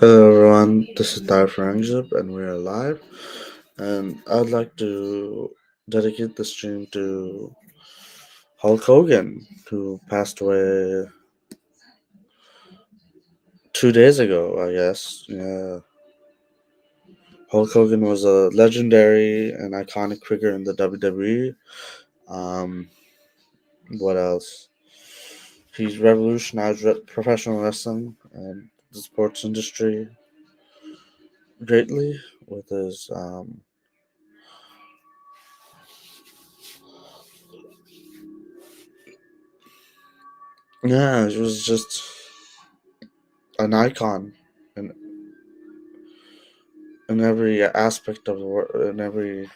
Hello everyone, this is Dar Friendship and we're live. And I'd like to dedicate the stream to Hulk Hogan, who passed away 2 days ago, I guess. Yeah. Hulk Hogan was a legendary and iconic figure in the WWE. Um, what else? He's revolutionized professional wrestling and the sports industry greatly with his yeah, it was just an icon in every aspect of the world, in every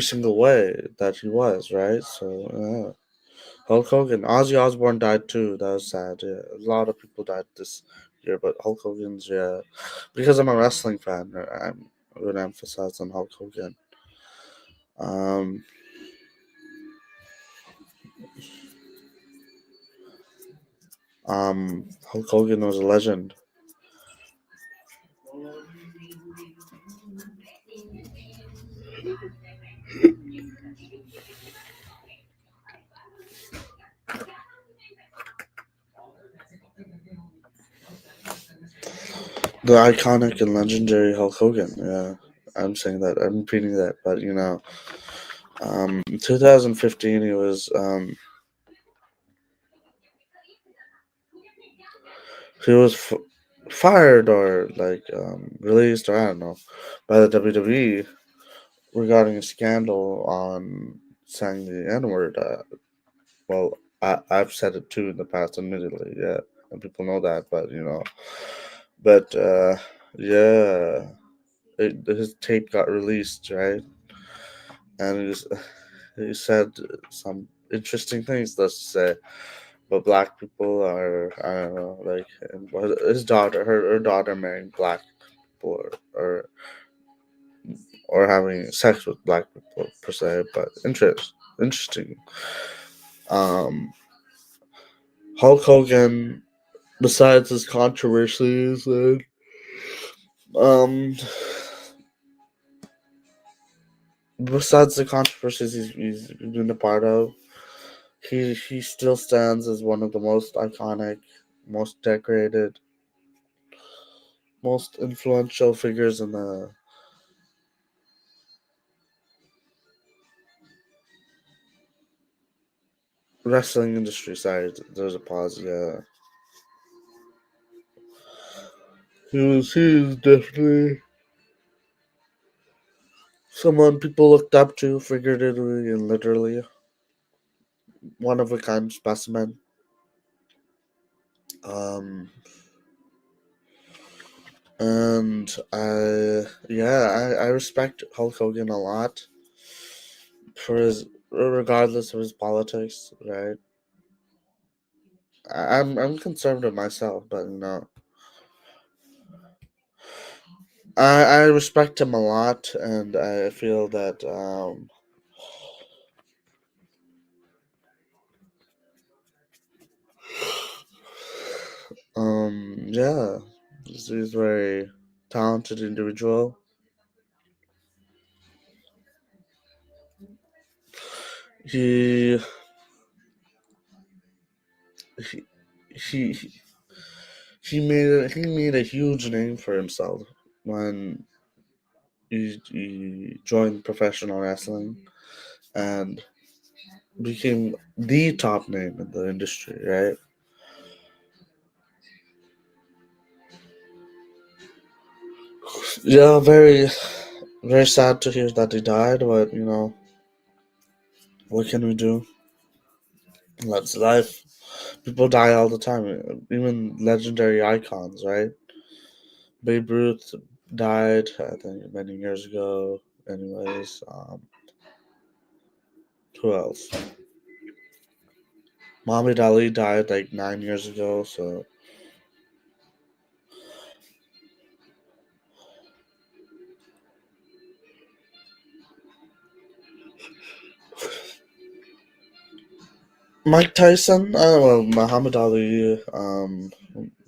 single way that he was, right? So yeah. Hulk Hogan, Ozzy Osbourne died too. That was sad. Yeah, a lot of people died this year, but Hulk Hogan's, yeah, because I'm a wrestling fan, I'm going to emphasize on Hulk Hogan. Um, Hulk Hogan was a legend. The iconic and legendary Hulk Hogan. Yeah, I'm saying that. I'm repeating that, but in 2015 he was fired or released, or I don't know, by the WWE regarding a scandal on saying the N word. Well, I've said it too in the past, admittedly, yeah, and people know that, but yeah, his tape got released, right, and he said some interesting things. Let's say, but black people are, I don't know, like, and his daughter, her daughter marrying black people, or having sex with black people per se, but interesting. Um, Hulk Hogan, besides his controversies and um, besides the controversies he's been a part of, he still stands as one of the most iconic, most decorated, most influential figures in the wrestling industry. Sorry, there's a pause. Yeah, he was definitely someone people looked up to, figuratively and literally. One of a kind specimen. Um, and I respect Hulk Hogan a lot for his, regardless of his politics, right? I'm conservative myself, but I respect him a lot, and I feel that yeah, he's a very talented individual. He he he he made a huge name for himself when he joined professional wrestling and became the top name in the industry, right? Yeah, very sad to hear that he died, but what can we do? That's life. People die all the time, even legendary icons, right? Babe Ruth died, I think, many years ago. Anyways, who else? Muhammad Ali died like 9 years ago, so Mike Tyson, well, Muhammad Ali,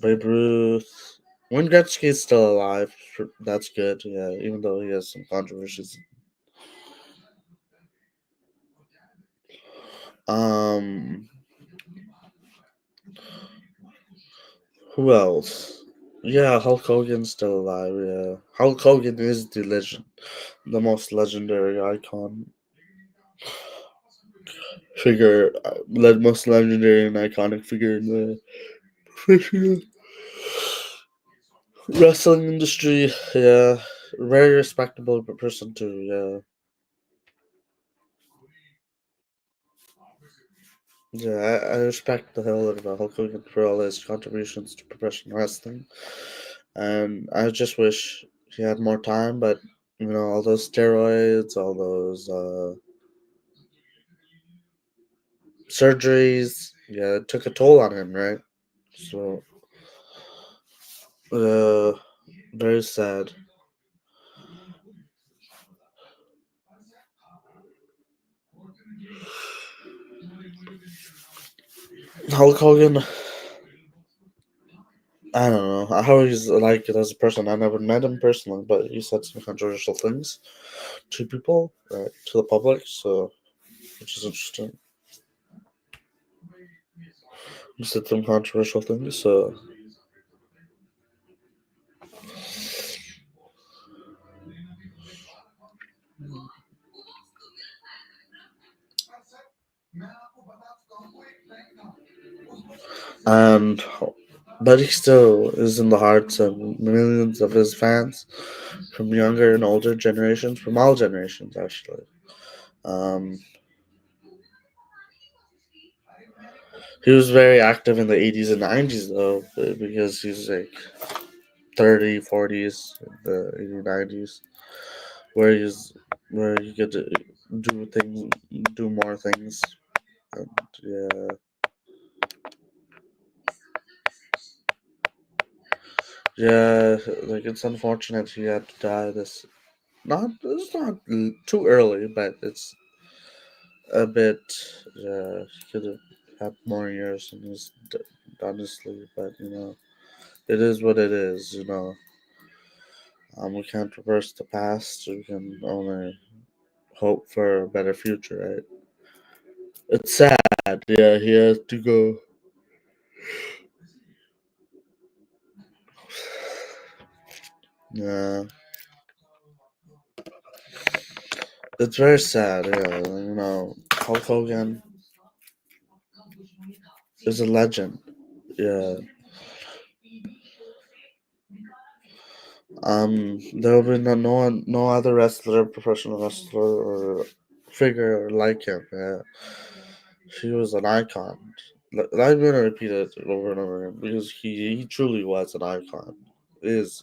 Babe Ruth. Wayne Gretzky is still alive. That's good, yeah, even though he has some controversies. Um, who else? Yeah, Hulk Hogan's still alive, yeah. Hulk Hogan is the legend, the most legendary icon figure, most legendary and iconic figure in the professional wrestling industry, yeah. Very respectable person, too, yeah. Yeah, I respect the hell out of Hulk Hogan for all his contributions to professional wrestling, and I just wish he had more time. But all those steroids, all those surgeries, yeah, it took a toll on him, right? So, uh, very sad. Hulk Hogan, I don't know how he's like as a person. I never met him personally, but he said some controversial things to people, right, to the public. So, which is interesting. He said some controversial things. So, and but he still is in the hearts of millions of his fans, from younger and older generations, from all generations actually. Um, he was very active in the 80s and 90s though, because he's like 30, 40s, the 80s, 90s, where he's where he could do things, do more things, and yeah, yeah, like it's unfortunate he had to die. This not it's not too early, but it's a bit. Yeah, he could have had more years in his honestly, but it is what it is. We can't reverse the past. We can only hope for a better future, right? It's sad. Yeah, he has to go. Yeah, it's very sad. Yeah, Hulk Hogan is a legend. Yeah. There will be no other wrestler, professional wrestler, or figure like him. Yeah, he was an icon. I'm gonna repeat it over and over again because he truly was an icon. Is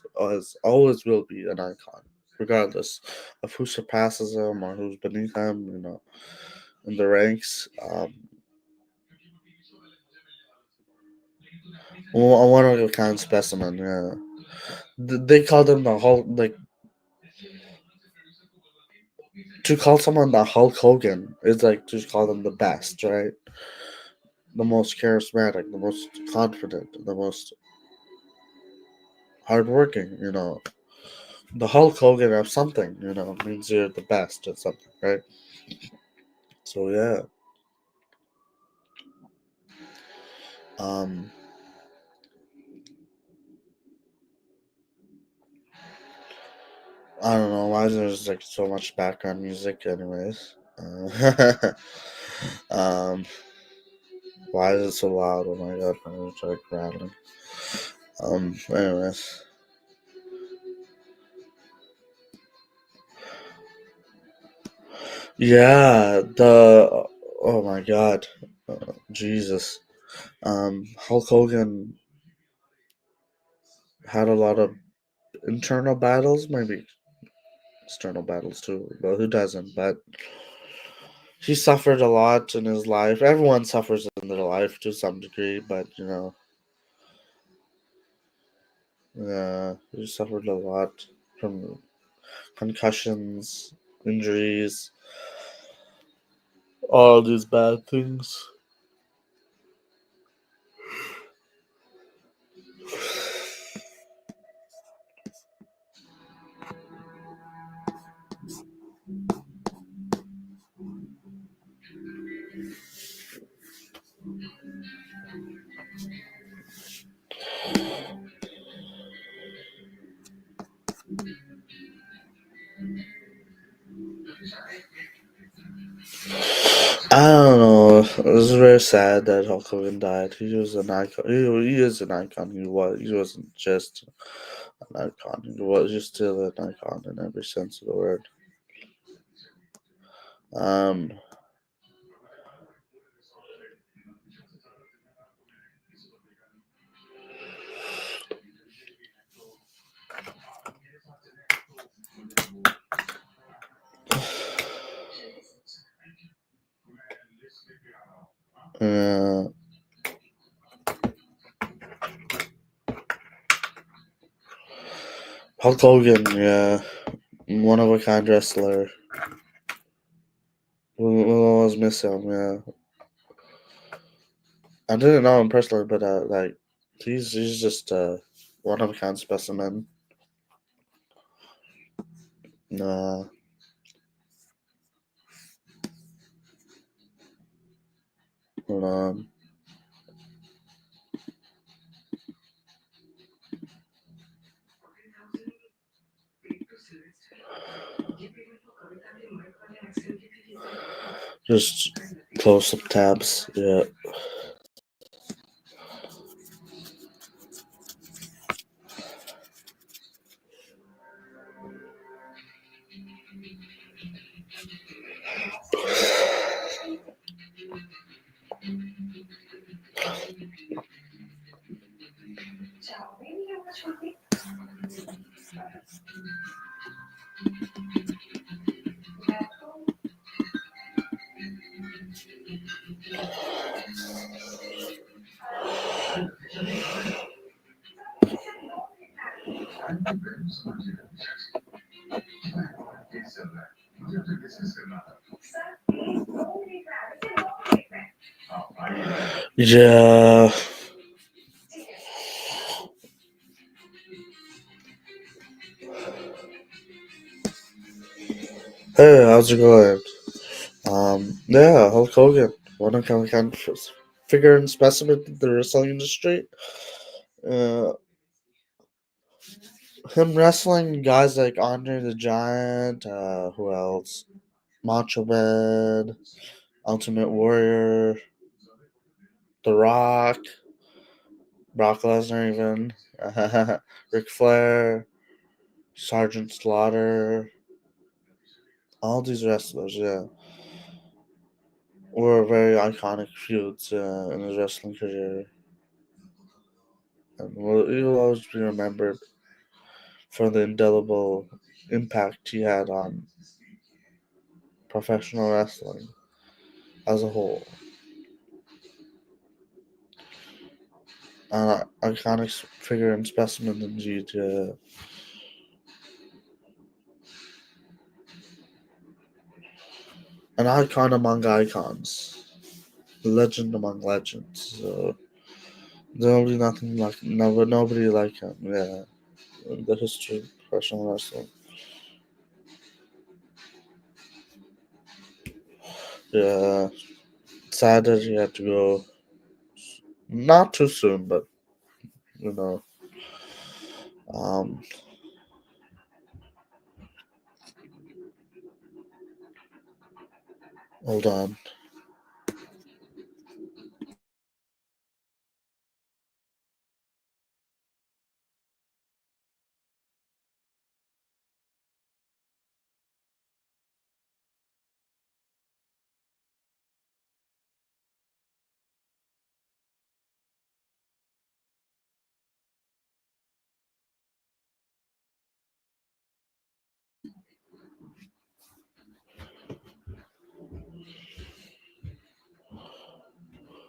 always will be an icon, regardless of who surpasses him or who's beneath him. In the ranks. A one of a kind specimen. Yeah, they called him the Hulk. Like to call someone the Hulk Hogan is like to call them the best, right? The most charismatic, the most confident, the most hardworking. The Hulk Hogan of something. Means you're the best at something, right? So yeah, um, I don't know why there's like so much background music, anyways. Um, why is it so loud? Oh my god, it's like rattling. Anyways, yeah, oh my god, Jesus. Hulk Hogan had a lot of internal battles, maybe external battles too, but who doesn't? But he suffered a lot in his life. Everyone suffers in their life to some degree, but yeah, he suffered a lot from concussions, injuries, all these bad things. It was very sad that Hulk Hogan died. He was an icon. He is an icon. He was. He wasn't just an icon. He was just still an icon in every sense of the word. Um, uh, Hulk Hogan, yeah, one of a kind wrestler. We'll always miss him. Yeah, I didn't know him personally, but like he's just one of a kind specimen. Uh, um, just close up tabs. Yeah. Yeah. Hey, how's it going? Yeah, Hulk Hogan, one of kind of figure and specimen in the wrestling industry. Uh, him wrestling guys like Andre the Giant. Who else? Macho Man, Ultimate Warrior, The Rock, Brock Lesnar, even Ric Flair, Sergeant Slaughter. All these wrestlers, yeah, were very iconic feuds in his wrestling career, and he will always be remembered for the indelible impact he had on professional wrestling as a whole. An iconic figure and specimen indeed. An icon among icons. A legend among legends. There'll be nothing like nobody like him. Yeah, in the history of professional wrestling. Yeah, sad that he had to go. Not too soon, but you know, um, hold on.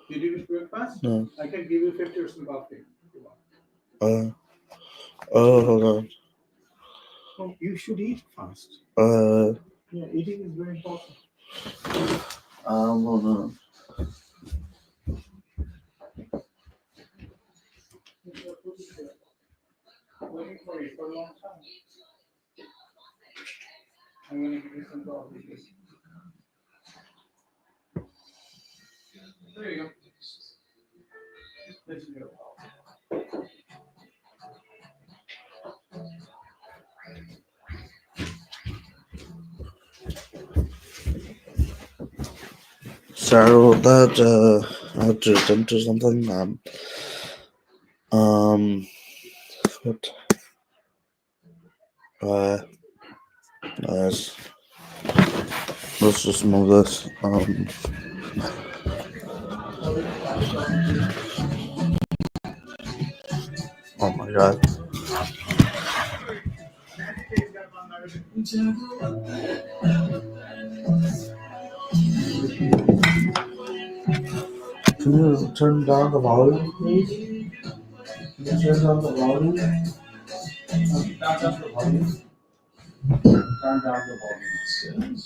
Did you eat breakfast? No. I can give you 50% coffee if you want. Uh. Oh, hold on. No, you should eat fast. Uh. Yeah, eating is very important. Hold on. Waiting for you for a long time. I'm going to give you some coffee. There you go. This is your coffee. So that I had to attend to something. Um, what? Uh, let's let's just move this. Oh my god. Can you turn down the volume, please? Can you turn down the volume? Not just the volume. Turn down the volume.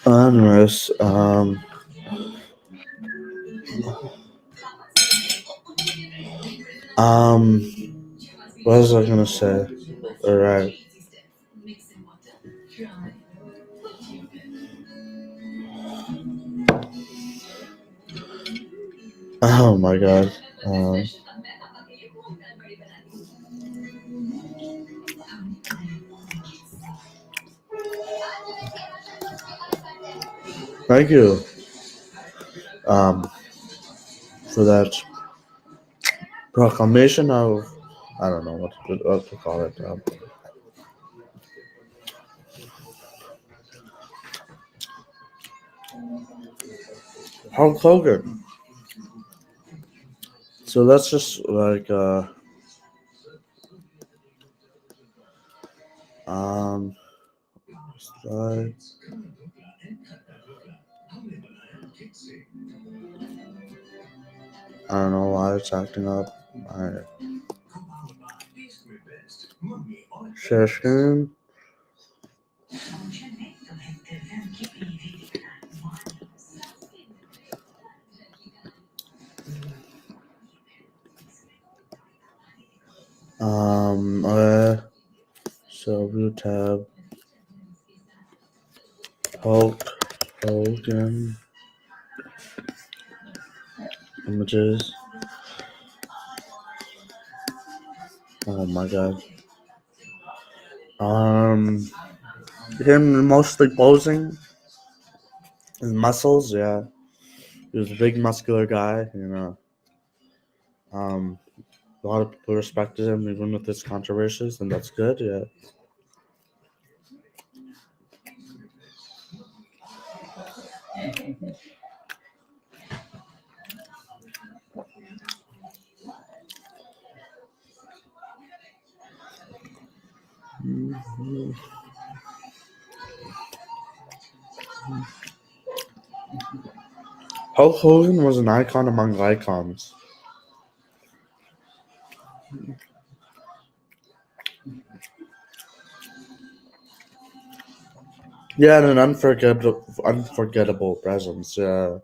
Anyways, um, what was I gonna say? All right. Oh my god. Thank you. Um, for that proclamation of, I don't know what to call it. Hulk Hogan. So that's just like um slide. I don't know why it's acting up. My share screen. So view tab. Hulk Hogan images. Oh my god. Him mostly posing his muscles. Yeah, he was a big muscular guy. Um, a lot of people respected him even with his controversies, and that's good. Yeah. Hulk Hogan was an icon among icons. He had an unforgettable presence. Yeah.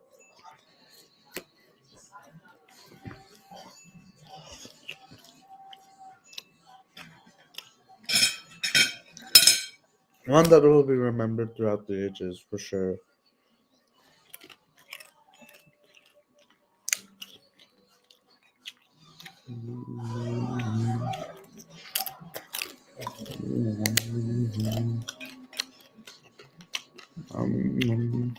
One that will be remembered throughout the ages, for sure. Um,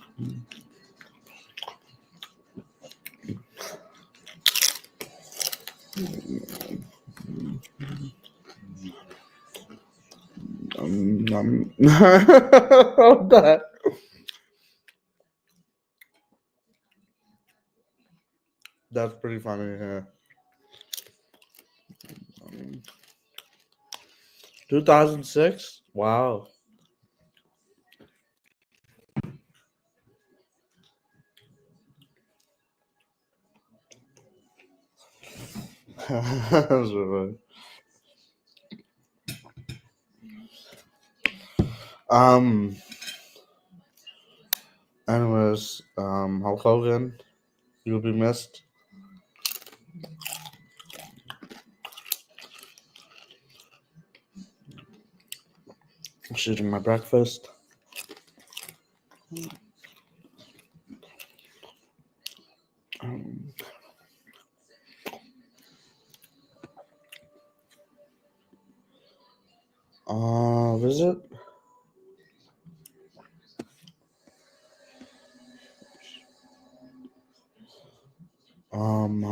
that. That's pretty funny. Yeah. 2006? Wow. That was really Um, anyways, Hulk Hogan, you'll be missed. I'm eating my breakfast. Um, Visit.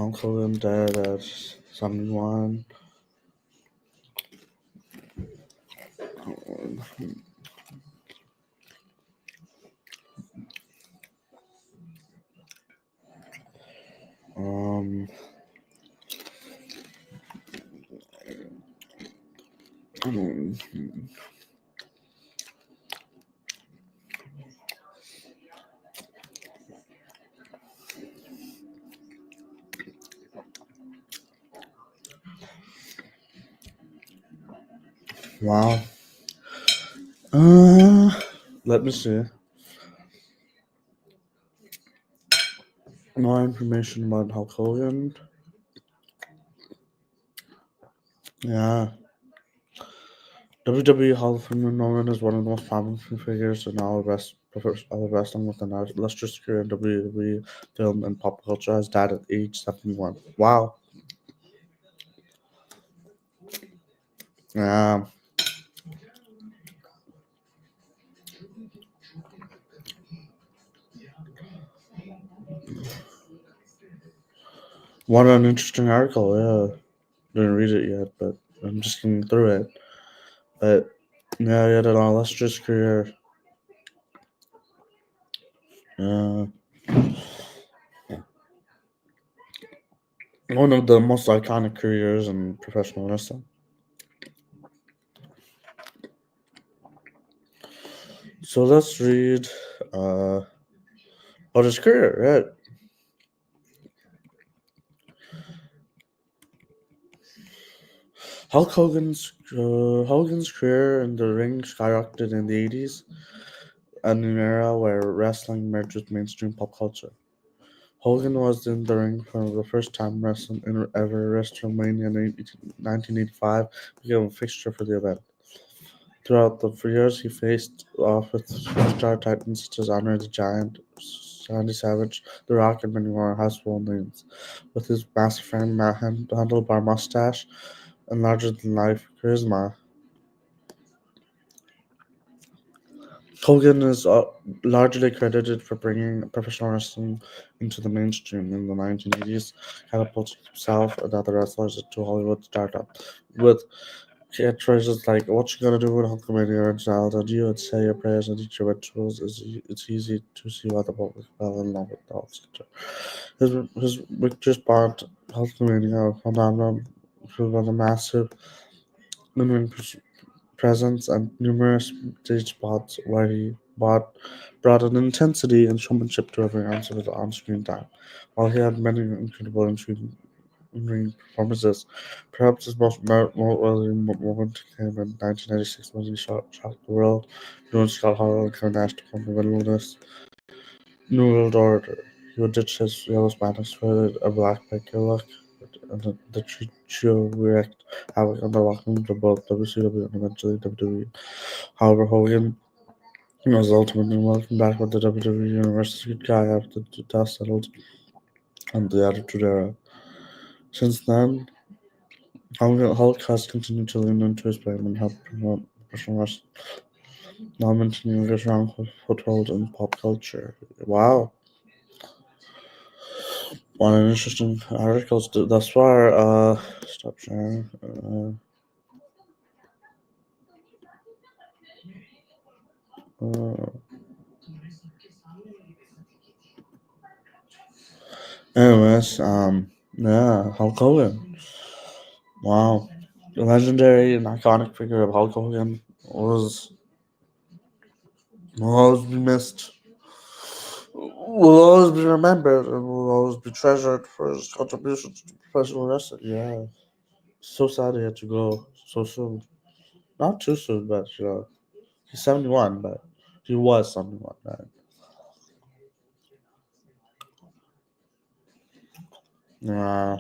Hulk Hogan died at 71. Um, wow. Uh, Let me see. More information about Hulk Hogan. Yeah. WWE Hall of Fame known as one of the most prominent figures in all wrestling with an illustrious career in WWE film and pop culture, has died at age 71. Wow. Yeah. What an interesting article. Yeah. Didn't read it yet, but I'm just getting through it. But yeah, he had an illustrious career. Uh, One of the most iconic careers in professional wrestling. So let's read about his career. Right? Hogan's career in the ring skyrocketed in the 80s, an era where wrestling merged with mainstream pop culture. Hogan was in the ring for the first time wrestling in ever WrestleMania in 1985, became a fixture for the event. Throughout the years, he faced off with superstar titans such as Andre the Giant, Sandy Savage, The Rock, and many more household names. With his massive frame, handlebar mustache, and larger-than-life charisma, Hogan is largely credited for bringing professional wrestling into the mainstream in the 1980s, catapulting himself and other wrestlers into Hollywood stardom. With catchphrases like "What you gonna do with Hulkamania and childhood? You would say your prayers and eat your rituals." It's easy to see why the public fell in love with the Hulk Center. His richest part, Hulkamania, phenomenon, was a massive in-ring presence and numerous stage spots where he brought an intensity and showmanship to every ounce of his on-screen time. While he had many incredible in-ring performances, perhaps his most noteworthy moment came in 1996 when he shocked the world, doing Scott Hall and Kevin Nash to form the New World Order. He would ditch his yellow Spanish for a black biker look, and the trio wreaked havoc on the locker rooms of both WCW and eventually WWE. However, Hogan was ultimately welcomed back with the WWE Universe Good Guy after the dust settled on the Attitude Era. Since then, Hulk has continued to lean into his brand and help promote professional wrestling, now maintaining a strong foothold in pop culture. Wow, what an interesting articles thus far. Stop sharing. Uh, Anyways, yeah, Hulk Hogan. Wow, the legendary and iconic figure of Hulk Hogan will always be missed, will always be remembered, and will always be treasured for his contributions to professional wrestling. Yeah, so sad he had to go so soon. Not too soon, but he's 71, but he was 71, right? Yeah.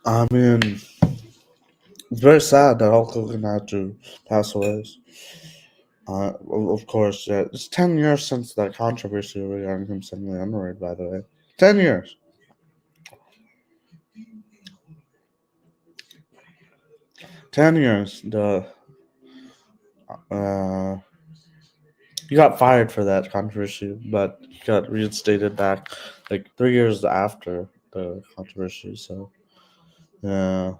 I mean, it's very sad that Hulk Hogan had to pass away. Of course, yeah. It's 10 years since that controversy regarding him saying the N word, by the way. 10 years. 10 years. Uh, he got fired for that controversy, but he got reinstated back like 3 years after the controversy, so, yeah.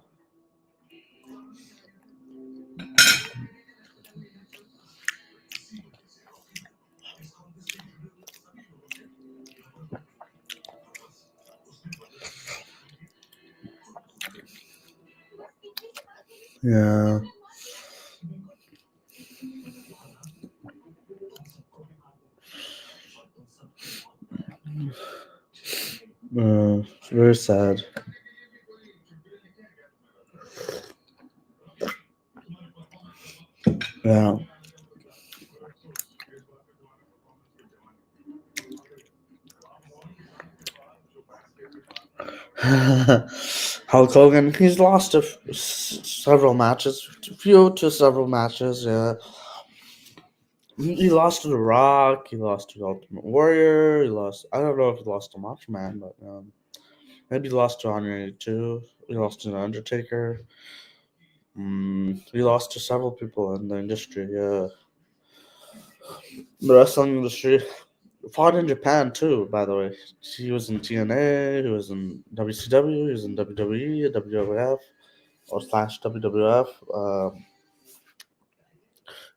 Yeah. It's very sad. Yeah. Hulk Hogan, he's lost several matches, few to several matches. Yeah, he lost to The Rock. He lost to the Ultimate Warrior. He lost. I don't know if he lost to Macho Man, but maybe he lost to Andre too. He lost to the Undertaker. He lost to several people in the industry. Yeah, the wrestling industry. Fought in Japan too, by the way. He was in TNA. He was in WCW. He was in WWE, WWF, or slash WWF. He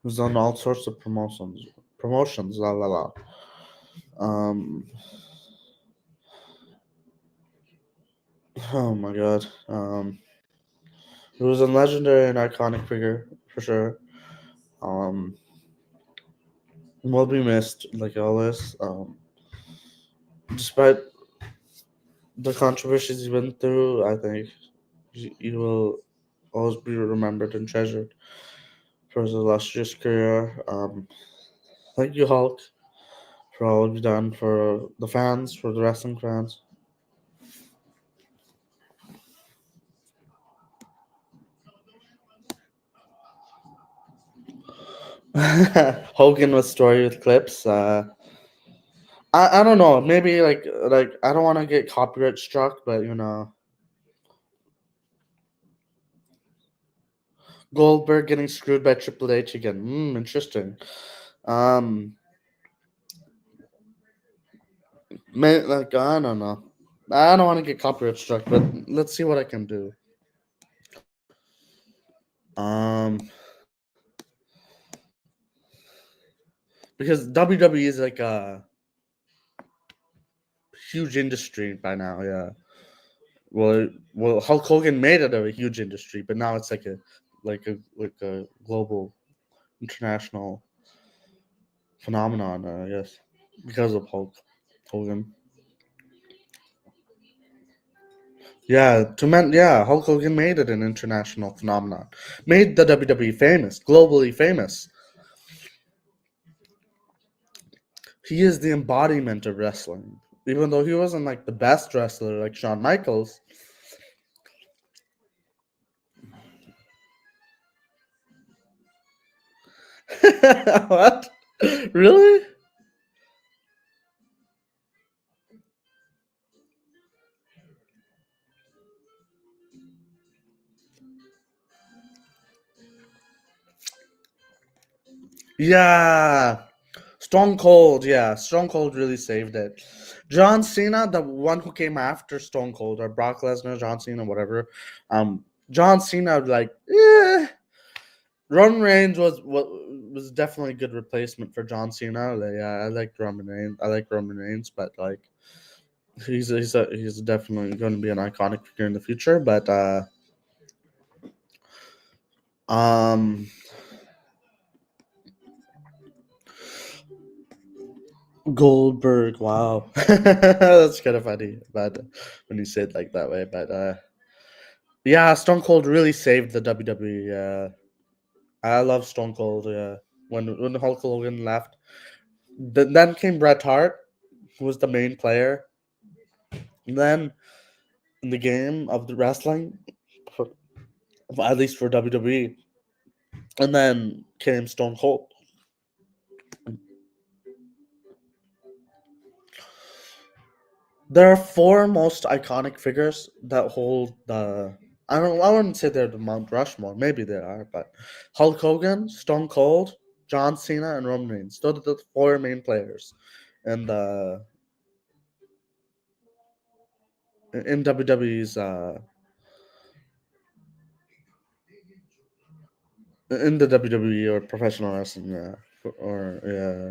was on all sorts of promotions. Promotions, la la la. Um, oh my god. He was a legendary and iconic figure for sure. Um, will be missed like always. Despite the controversies he went through, I think he will always be remembered and treasured for his illustrious career. Thank you, Hulk, for all you've done for the fans, for the wrestling fans. Hogan with story with clips. I don't know. Maybe like I don't want to get copyright struck, but Goldberg getting screwed by Triple H again. Interesting. Um, like I don't know. I don't want to get copyright struck, but let's see what I can do. Um, because WWE is like a huge industry by now. Yeah. Well, Hulk Hogan made it a huge industry, but now it's like a global, international phenomenon. I guess because of Hulk Hogan. Yeah, Hulk Hogan made it an international phenomenon. Made the WWE famous, globally famous. He is the embodiment of wrestling. Even though he wasn't like the best wrestler like Shawn Michaels. What? Really? Yeah. Stone Cold, yeah. Stone Cold really saved it. John Cena, the one who came after Stone Cold, or Brock Lesnar, John Cena, whatever. John Cena, like, Roman Reigns was definitely a good replacement for John Cena. Like, yeah, I like Roman Reigns. I like Roman Reigns, but like he's definitely going to be an iconic figure in the future. But um, Goldberg, wow, that's kind of funny. But when you say it like that way, but yeah, Stone Cold really saved the WWE. I love Stone Cold. Yeah, when Hulk Hogan left, then came Bret Hart, who was the main player. Then in the game of the wrestling, for, at least for WWE. And then came Stone Cold. There are four most iconic figures that hold the. I don't. I wouldn't say they're the Mount Rushmore. Maybe they are, but Hulk Hogan, Stone Cold, John Cena, and Roman Reigns. Those are the four main players in the in WWE's in the WWE or professional wrestling. Yeah, or yeah.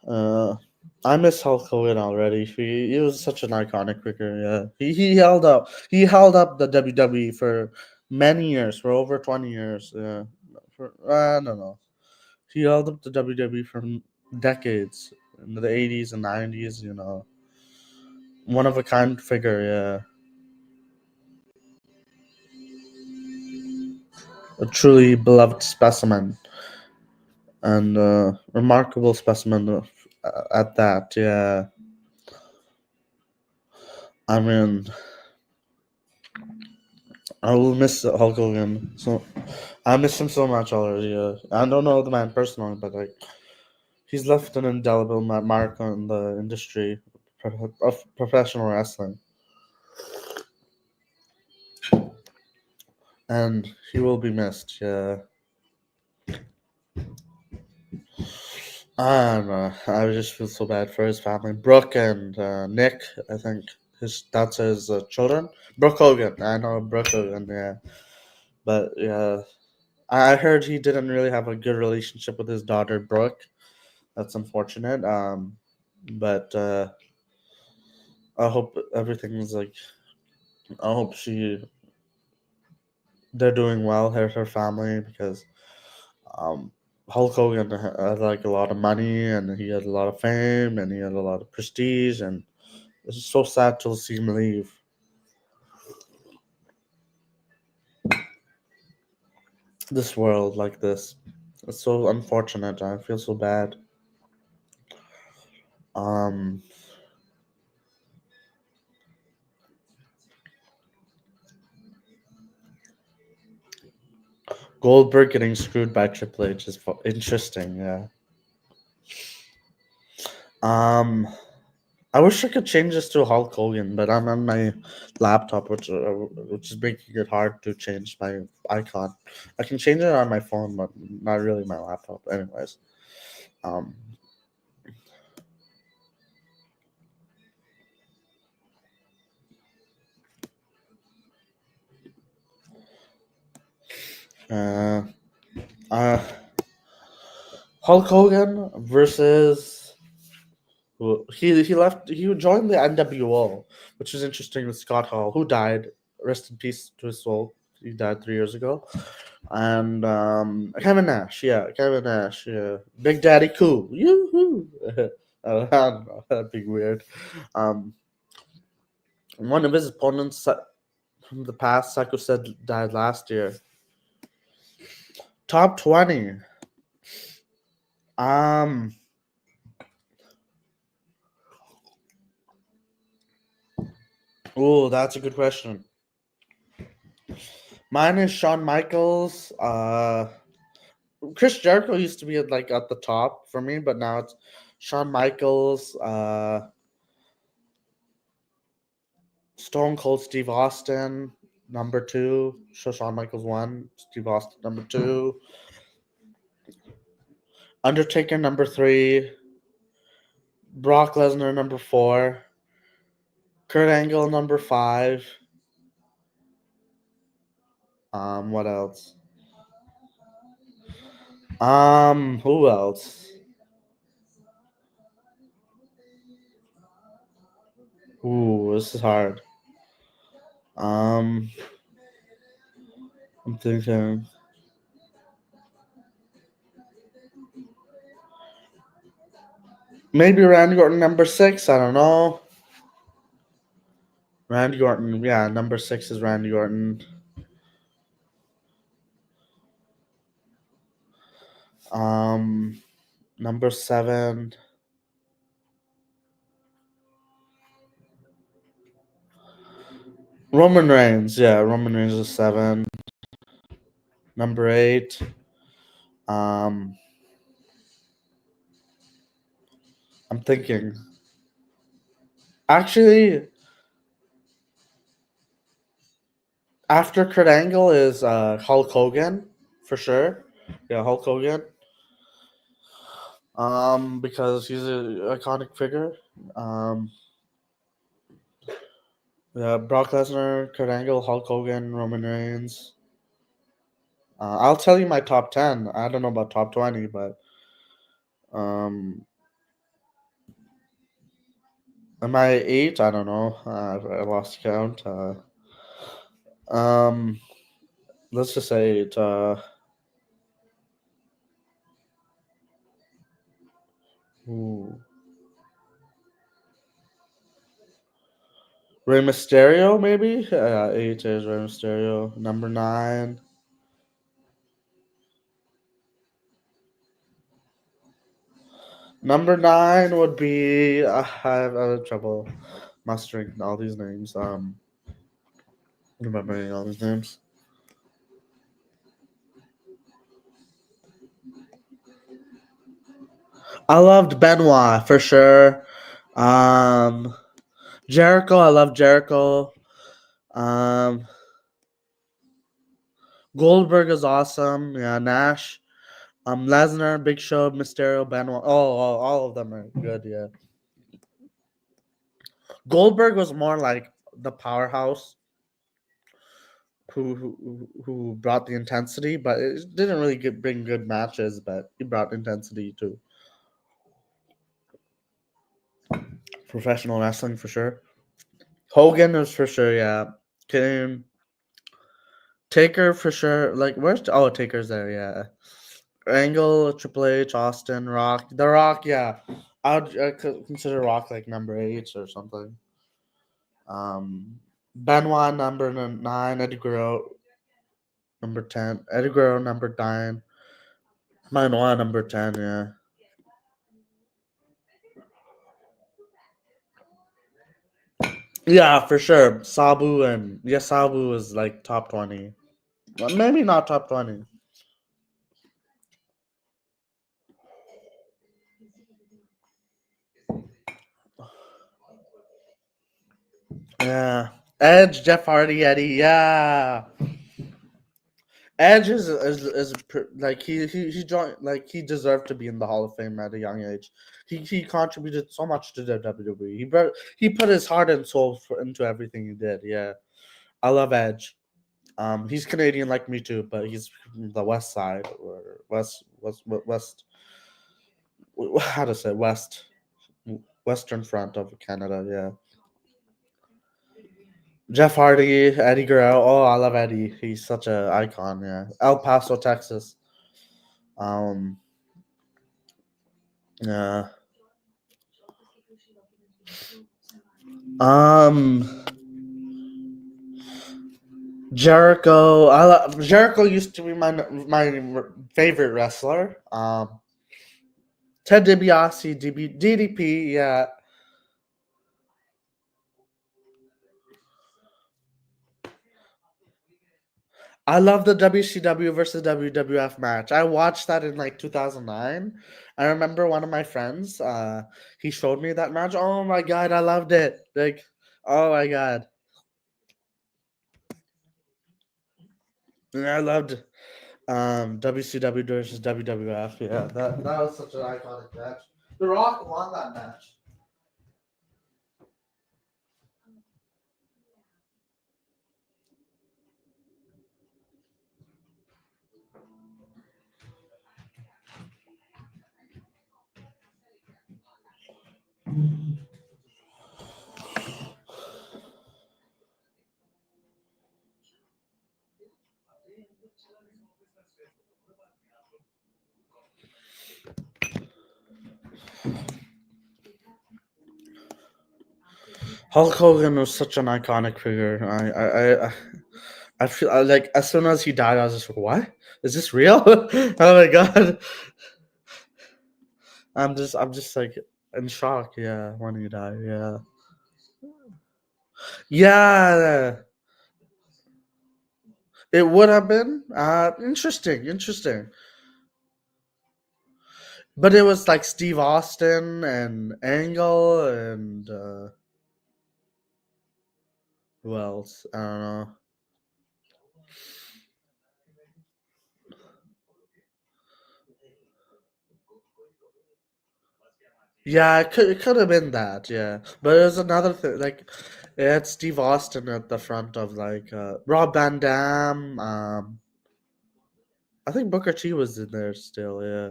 Uh, I miss Hulk Hogan already. He was such an iconic figure. Yeah, he held up the WWE for many years, for over 20 years. Yeah, for I don't know. He held up the WWE for decades in the 80s and 90s. One of a kind figure. Yeah, a truly beloved specimen and remarkable specimen at that. Yeah, I mean, I will miss Hulk Hogan. So I miss him so much already. I don't know the man personally, but like he's left an indelible mark on the industry of professional wrestling, and he will be missed. Yeah, I don't know. I just feel so bad for his family. Brooke and Nick, I think that's his children. Brooke Hogan, I know Brooke Hogan. Yeah, but yeah, I heard he didn't really have a good relationship with his daughter Brooke. That's unfortunate. But I hope everything's like. I hope they're doing well. Her family because um, Hulk Hogan had like a lot of money and he had a lot of fame and he had a lot of prestige and it's so sad to see him leave this world like this. It's so unfortunate. I feel so bad. Um, Goldberg getting screwed by Triple H is interesting. Yeah. Um, I wish I could change this to Hulk Hogan, but I'm on my laptop, which is making it hard to change my icon. I can change it on my phone, but not really my laptop. Anyways, um, uh, uh, Hulk Hogan versus he joined the NWO, which is interesting with Scott Hall, who died. Rest in peace to his soul. He died 3 years ago. And Kevin Nash, yeah, Kevin Nash, yeah, Big Daddy Cool, yoo-hoo. I don't know, that'd be weird. Um, one of his opponents from the past, Psycho said, died last year. Top 20. Um, oh, that's a good question. Mine is Shawn Michaels. Chris Jericho used to be at the top for me, but now it's Shawn Michaels. Stone Cold Steve Austin, number two. Shawn Michaels one. Steve Austin number two. Undertaker number three. Brock Lesnar number four. Kurt Angle number five. What else? Who else? Ooh, this is hard. Um, I'm thinking maybe Randy Orton number six. I don't know. Randy Orton, yeah, number six is Randy Orton. Um, number seven. Roman Reigns, yeah, Roman Reigns is 7. Number 8, um, I'm thinking. Actually, after Kurt Angle is Hulk Hogan, for sure. Yeah, Hulk Hogan. Because he's an iconic figure. Um, yeah, Brock Lesnar, Kurt Angle, Hulk Hogan, Roman Reigns. I'll tell you my top 10. I don't know about top 20, but um, am I 8? I don't know. I lost count. Um, let's just say it. Ooh. Rey Mysterio, maybe? 8 is Rey Mysterio. Number 9. Number 9 would be. I have trouble mastering all these names. Remembering all these names. I loved Benoit for sure. Um, Jericho, I love Jericho. Um, Goldberg is awesome. Yeah, Nash. Lesnar, Big Show, Mysterio, Benoit. All of them are good. Yeah. Goldberg was more like the powerhouse who brought the intensity, but it didn't really bring good matches. But he brought intensity to professional wrestling for sure. Hogan was for sure. Yeah. Kane, Taker for sure. Like where's Taker's there? Yeah. Angle, Triple H, Austin, Rock, The Rock. Yeah, I could consider Rock like number 8 or something. Benoit number 9, Eddie Guerrero number 10, Eddie Guerrero number 9, Benoit number 10. Yeah, yeah, for sure. Sabu is like top 20. Maybe not top 20. Yeah, Edge, Jeff Hardy, Eddie. Yeah, Edge like he joined like he deserved to be in the Hall of Fame at a young age. He contributed so much to the WWE. He put his heart and soul into everything he did. Yeah, I love Edge. He's Canadian like me too, but he's from the West Side or West. How to say Western front of Canada. Yeah, Jeff Hardy, Eddie Guerrero. Oh, I love Eddie. He's such a icon. Yeah, El Paso, Texas. Um, yeah. Um, Jericho used to be my favorite wrestler. Ted DiBiase, DDP. Yeah, I love the WCW versus WWF match. I watched that in like 2009. I remember one of my friends. He showed me that match. Oh my god, I loved it. Like, oh my god, and I loved WCW versus WWF. Yeah, that was such an iconic match. The Rock won that match. Hulk Hogan was such an iconic figure. I feel like as soon as he died, I was just like, "What is this real?" Oh my god! I'm just like in shock. Yeah, when he died. Yeah, yeah. It would have been interesting, interesting. But it was like Steve Austin and Angle and who else? I don't know. Yeah, it could have been that. Yeah, but it was another thing. Like it had Steve Austin at the front of like Rob Van Dam. I think Booker T was in there still. Yeah.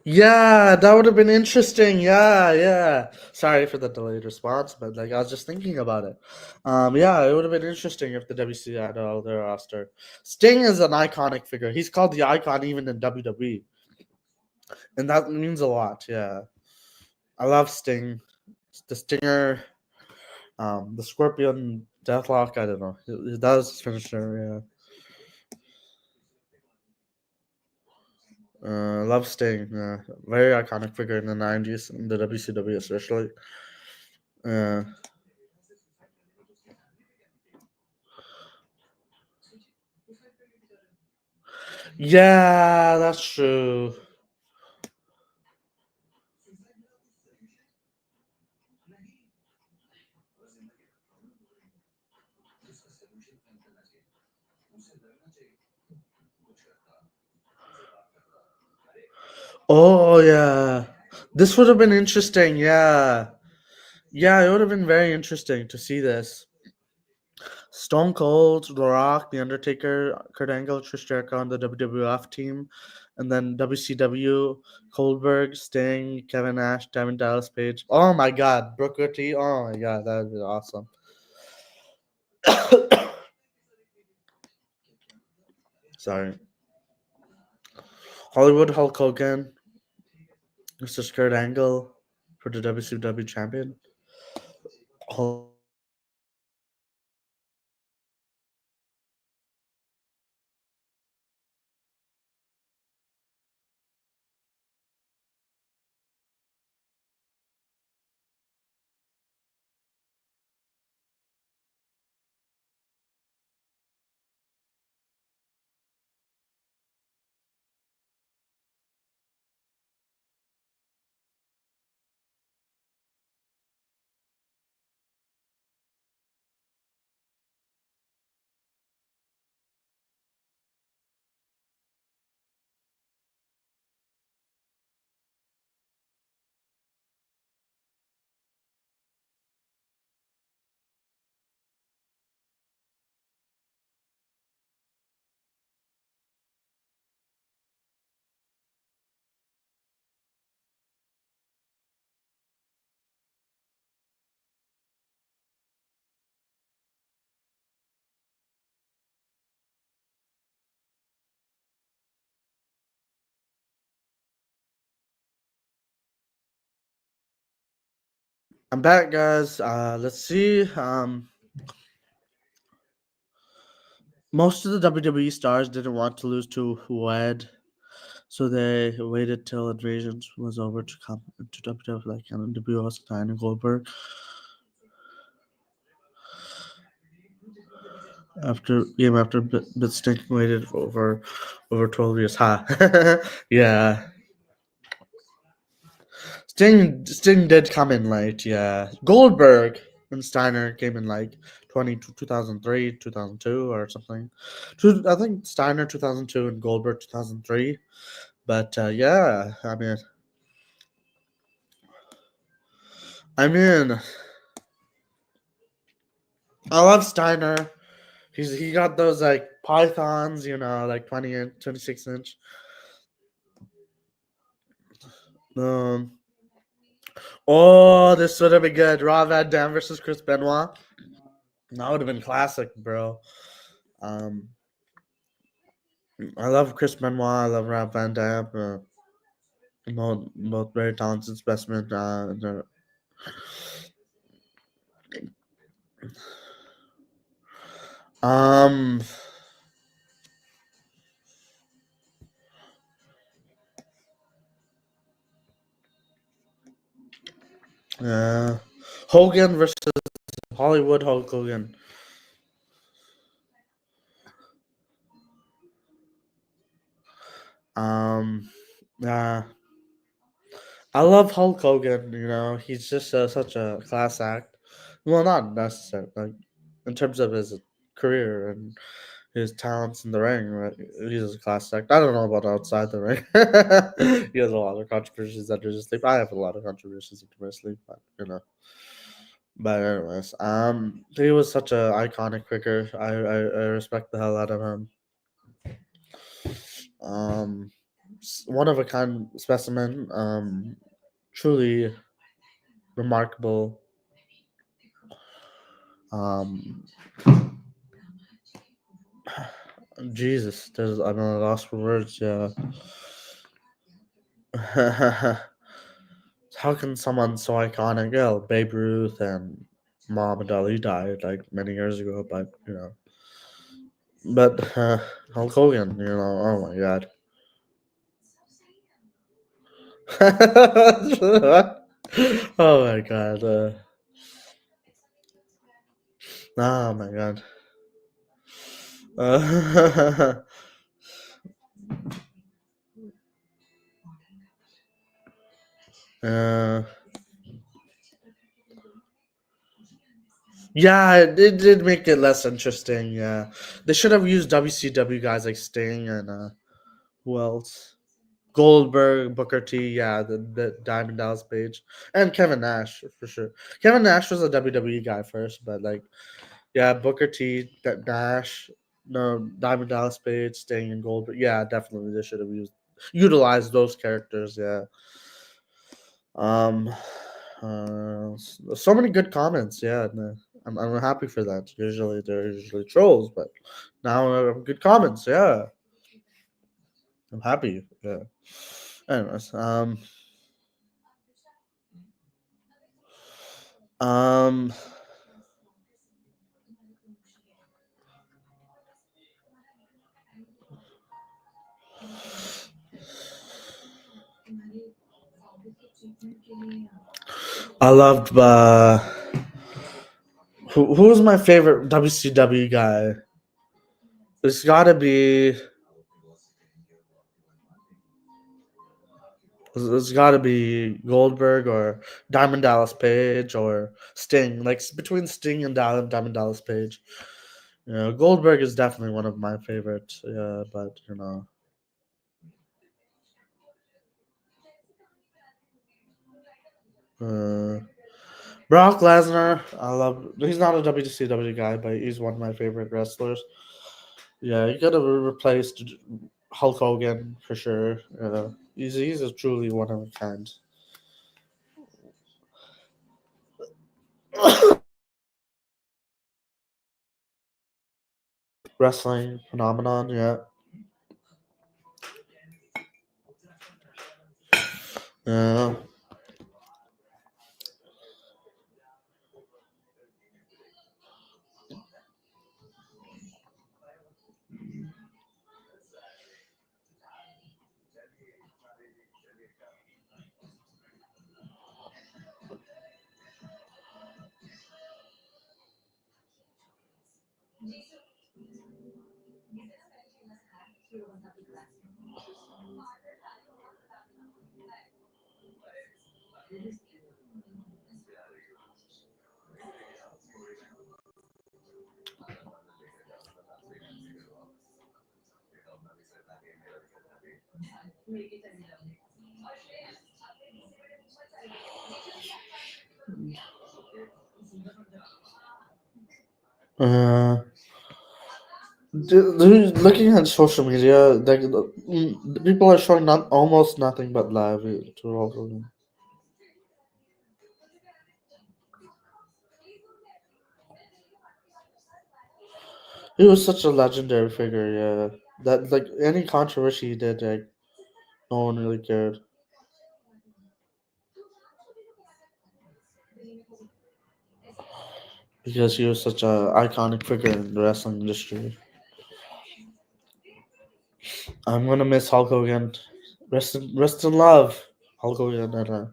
Yeah, that would have been interesting. Yeah, yeah. Sorry for the delayed response, but like I was just thinking about it. Yeah, it would have been interesting if the WC had all their roster. Sting is an iconic figure. He's called the icon even in WWE, and that means a lot. Yeah, I love Sting. The Stinger, the Scorpion Deathlock. I don't know. That was his finisher. Yeah, love Sting. Yeah, very iconic figure in the '90s in the WCW especially. Uh, yeah, that's true. Oh yeah, this would have been interesting. Yeah, yeah, it would have been very interesting to see this. Stone Cold, The Rock, The Undertaker, Kurt Angle, Trish Jericho on the WWF team, and then WCW, Goldberg, Sting, Kevin Nash, Diamond Dallas Page. Oh my God, Booker T. Oh my God, that would be awesome. Sorry, Hollywood Hulk Hogan versus Kurt Angle for the WCW champion. Hulk I'm back, guys. Let's see. Most of the WWE stars didn't want to lose to Wed, so they waited till Invasions was over to come to WWE, like NWO, Stein and Goldberg. After Sting waited for over 12 years. Ha, yeah. Sting did come in late. Yeah, Goldberg and Steiner came in like 2003, 2002 or something. I think Steiner 2002 and Goldberg 2003. But yeah, I mean, I love Steiner. He got those like pythons, like 20 inch, 26 inch. Um. Oh, this would have been good. Raw Van Dam versus Chris Benoit. That would have been classic, bro. Um. I love Chris Benoit. I love Rob Van Dam. Both very talented specimen. Um. Yeah. Hogan versus Hollywood Hulk Hogan. Um, yeah, I love Hulk Hogan. You know, he's just such a class act. Well, not necessarily like in terms of his career and his talents in the ring. Right? He's a class act. I don't know about outside the ring. He has a lot of controversies under his sleep. I have a lot of controversies under my sleep, but you know. But anyways, he was such a iconic figure. I respect the hell out of him. Um, one of a kind specimen. Truly remarkable. Um, Jesus, there's I'm at a loss for words. Yeah. How can someone so iconic? Yeah, Babe Ruth and Muhammad Ali died like many years ago, but you know, but Hulk Hogan, you know, oh my god. Oh my god. Oh my god. Uh, uh, yeah, it did make it less interesting. Yeah, they should have used WCW guys like Sting and who else? Goldberg, Booker T. Yeah, the Diamond Dallas Page and Kevin Nash for sure. Kevin Nash was a WWE guy first, but like yeah, Booker T, Nash, no Diamond Dallas Page, Sting, and Goldberg. Yeah, definitely they should have utilized those characters. Yeah. Um, so many good comments. Yeah, and, I'm happy for that. Usually they're usually trolls, but now good comments. Yeah, I'm happy. Yeah. Anyways, um, I loved. Who's my favorite WCW guy? It's got to be. It's got to be Goldberg or Diamond Dallas Page or Sting. Like between Sting and Diamond Dallas Page. You know, Goldberg is definitely one of my favorites. Yeah, but you know, uh, Brock Lesnar. I love. He's not a WCW guy, but he's one of my favorite wrestlers. Yeah, you gotta replace Hulk Hogan for sure. He's a truly one of a kind wrestling phenomenon. Yeah, yeah. Uh, looking at social media, like the people are showing not almost nothing but love to Hulk Hogan. He was such a legendary figure. Yeah, that like any controversy he did, like no one really cared because he was such a iconic figure in the wrestling industry. I'm gonna miss Hulk Hogan. Rest in love, Hulk Hogan, and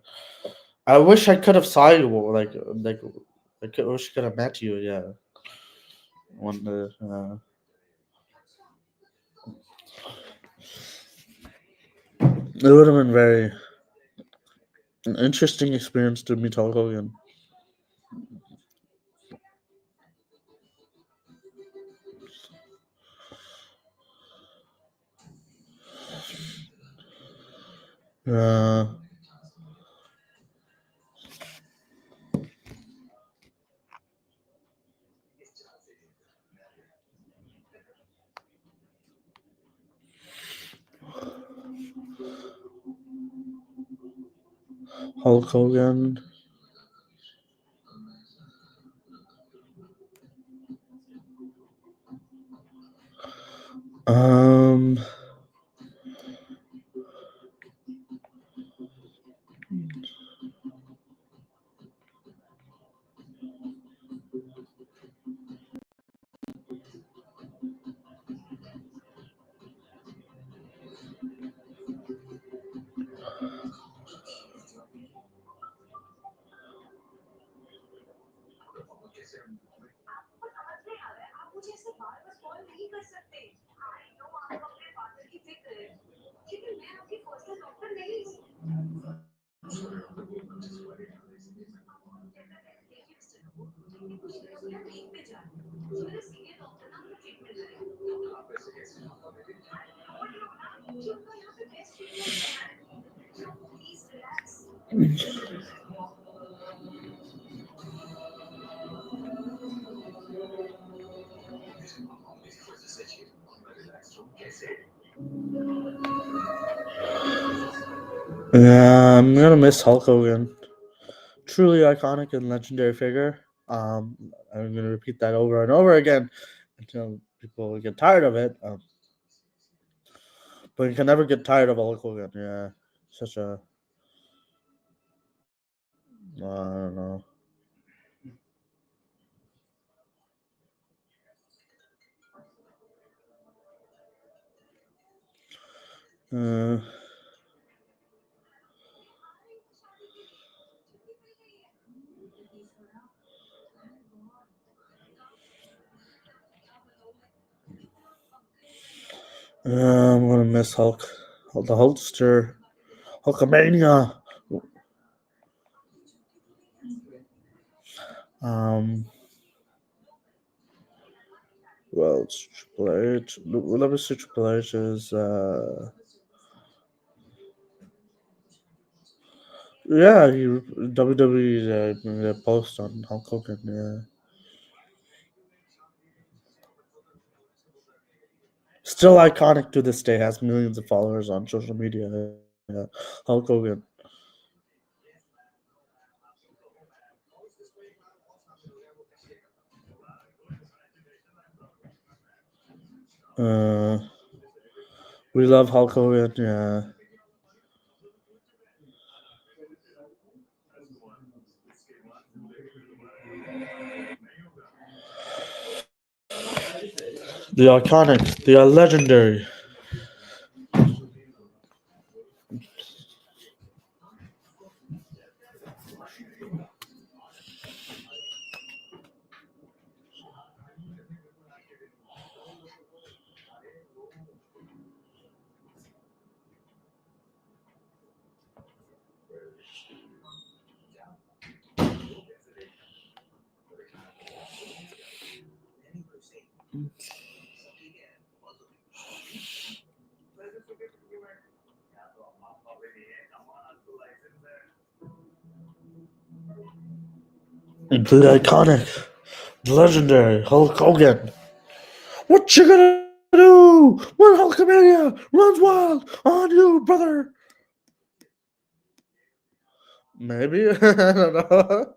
I wish I could have saw you. Wish I could have met you. Yeah, one day. It would have been very an interesting experience to meet Hulk Hogan. Uh, Hulk Hogan. Um, yeah, I'm gonna miss Hulk Hogan. Truly iconic and legendary figure. I'm gonna repeat that over and over again until people get tired of it. But you can never get tired of Hulk Hogan. Yeah, such a I don't know. Uh, I'm gonna miss Hulk. The Hulkster. Hulkamania. Um, well, it's Triple H. Let me see Triple H's. Yeah, WWE post on Hulk Hogan. Yeah, still iconic to this day. Has millions of followers on social media. Yeah. Hulk Hogan. Uh, we love Hulk Hogan. Yeah. The iconic, the legendary. The iconic, the legendary Hulk Hogan. What you gonna do when Hulkamania runs wild on you, brother? Maybe. I don't know.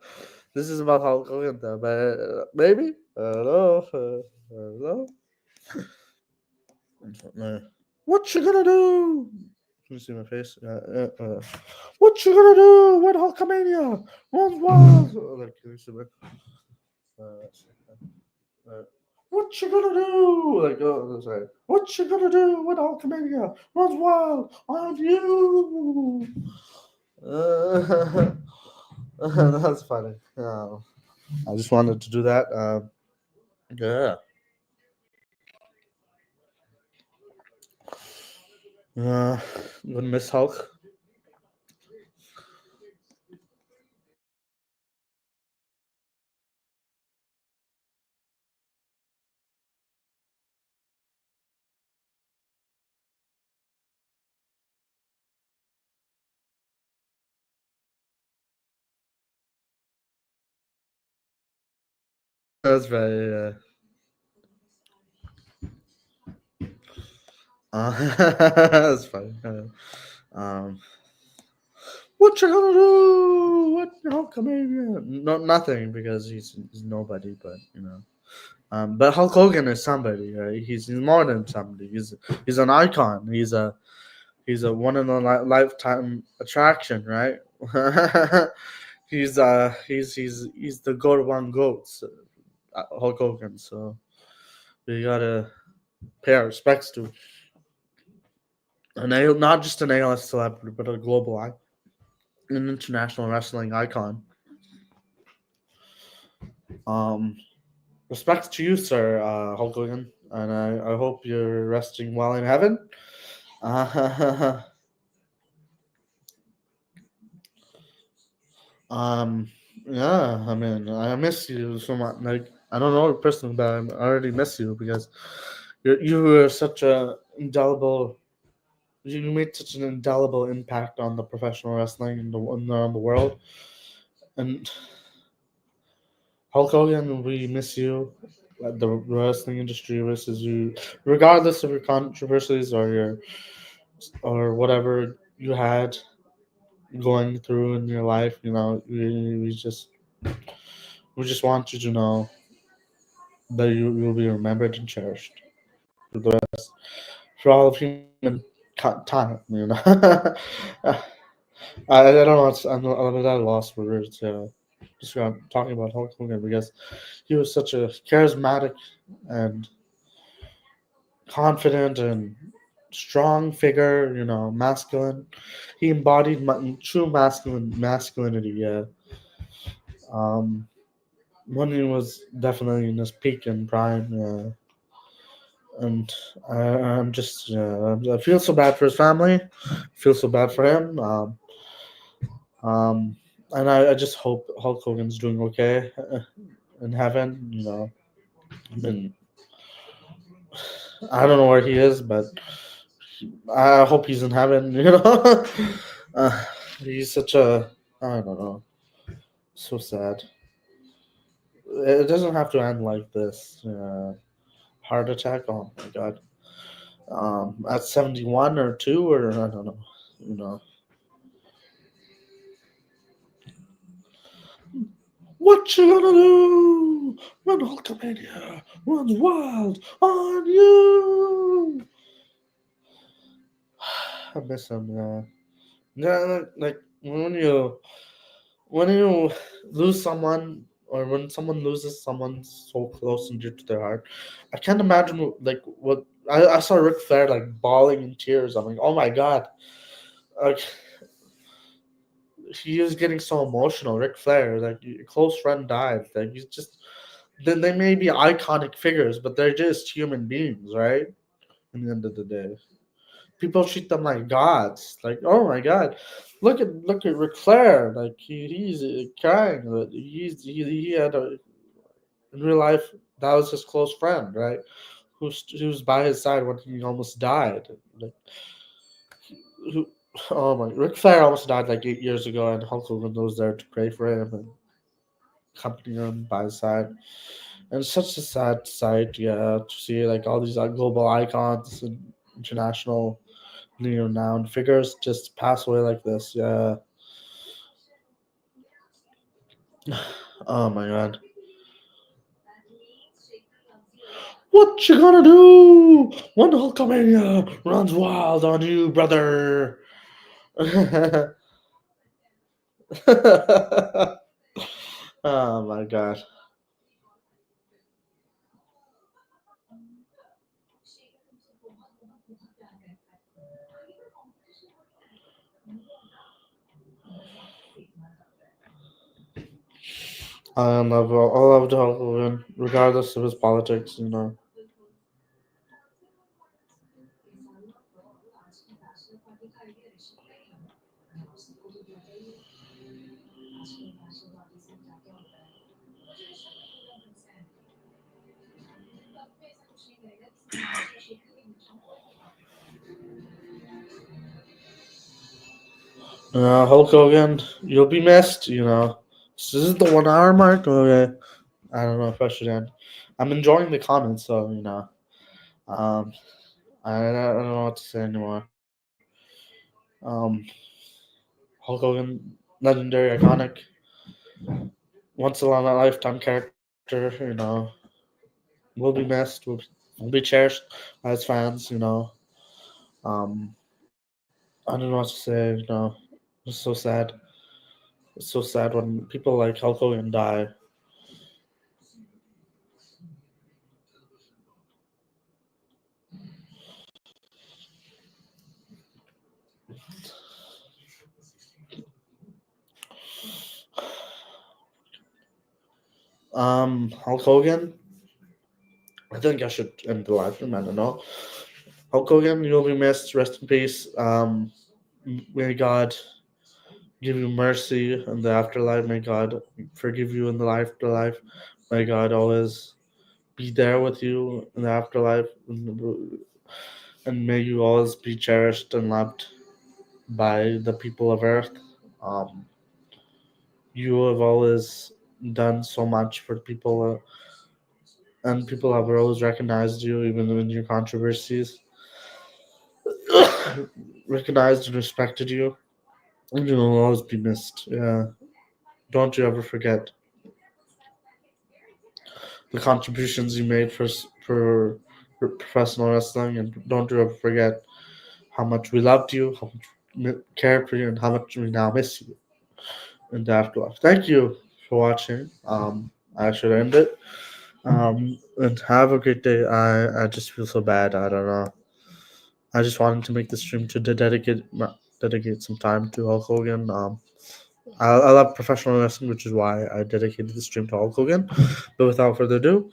This is about Hulk Hogan, though, but maybe. I don't know. I don't know. What you gonna do? Can you see my face? What you gonna do when Hulkamania runs wild? Like, can you see my uh, what you gonna do? Like, sorry. What you gonna do when Hulkamania runs wild on you? Uh, That's funny. I just wanted to do that. Yeah. Uh, you gonna miss Hulk? That's very. That's funny. Um, what you gonna do? What Hulk comedian? No, nothing because he's nobody. But but Hulk Hogan is somebody. Right? He's more than somebody. He's an icon. He's a one in a lifetime attraction. Right? He's the goat among goats. Hulk Hogan. So we gotta pay our respects to not just an A-list celebrity, but a global an international wrestling icon. Um, Respects to you, sir, Hulk Hogan, and I hope you're resting well in heaven. Uh, um, yeah, I mean, I miss you so much. Like, I don't know you personally, but I already miss you because you were such a indelible. You made such an indelible impact on the professional wrestling around the world. And Hulk Hogan, we miss you. The wrestling industry misses you, regardless of your controversies or whatever you had going through in your life. We just want you to know that you will be remembered and cherished for the rest for all of human time. I don't know. I'm at a loss for words to describe talking about Hulk Hogan because he was such a charismatic and confident and strong figure. Masculine. He embodied true masculinity. Yeah. Um, when he was definitely in his peak and prime. Yeah. And I'm just, I feel so bad for his family. I feel so bad for him. Um, and I just hope Hulk Hogan's doing okay in heaven. I mean, I don't know where he is, but I hope he's in heaven. uh, he's such a, I don't know, so sad. It doesn't have to end like this. Heart attack. Oh my god. At 71 or two or I don't know. You know what you gonna do when Hulkamania runs wild on you? I miss him. Yeah. Yeah, like when you lose someone or when someone loses someone so close and dear to their heart, I can't imagine like what I saw Ric Flair like bawling in tears. I'm like, oh my god, like he was getting so emotional. Ric Flair, like a close friend died. Like he's just then they may be iconic figures, but they're just human beings, right? In the end of the day, people treat them like gods. Like, oh my god, look at Ric Flair. Like he's crying. But he had in real life that was his close friend, right? Who's by his side when he almost died. Like, who, oh my, Ric Flair almost died like 8 years ago, and Hulk Hogan was there to pray for him and accompany him by his side. And it's such a sad sight, yeah, to see like all these global icons and international renowned figures just pass away like this. Yeah. Oh my god. What you gonna do when Hulkamania runs wild on you, brother? Oh my god. I love Hulk Hogan, regardless of his politics. You know. Hulk Hogan, you'll be missed. You know. This is the 1 hour mark. Okay. I don't know if I should end. I'm enjoying the comments, so you know. Um, I don't know what to say anymore. Um, Hulk Hogan, legendary, iconic, once in a lifetime character. You know, will be missed. Will be cherished by his fans. You know. Um, I don't know what to say. You know, it's so sad. It's so sad when people like Hulk Hogan die. Hulk Hogan. I think I should end the live stream. I don't know. Hulk Hogan, you'll be missed. Rest in peace. May God give you mercy in the afterlife. May God forgive you in the afterlife. May God always be there with you in the afterlife. And may you always be cherished and loved by the people of Earth. Um, you have always done so much for people, and people have always recognized you, even in your controversies, recognized and respected you, and you will always be missed. Yeah, don't you ever forget the contributions you made for professional wrestling, and don't you ever forget how much we loved you, how much we cared for you, and how much we now miss you in the afterlife. Thank you for watching. I should end it. And have a great day. I just feel so bad. I don't know. I just wanted to make the stream to dedicate some time to Hulk Hogan. I love professional wrestling, which is why I dedicated the stream to Hulk Hogan. But without further ado,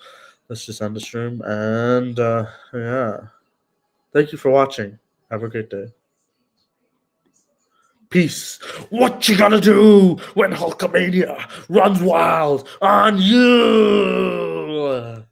let's just end the stream. And yeah, thank you for watching. Have a great day. Peace. What you gonna do when Hulkamania runs wild on you?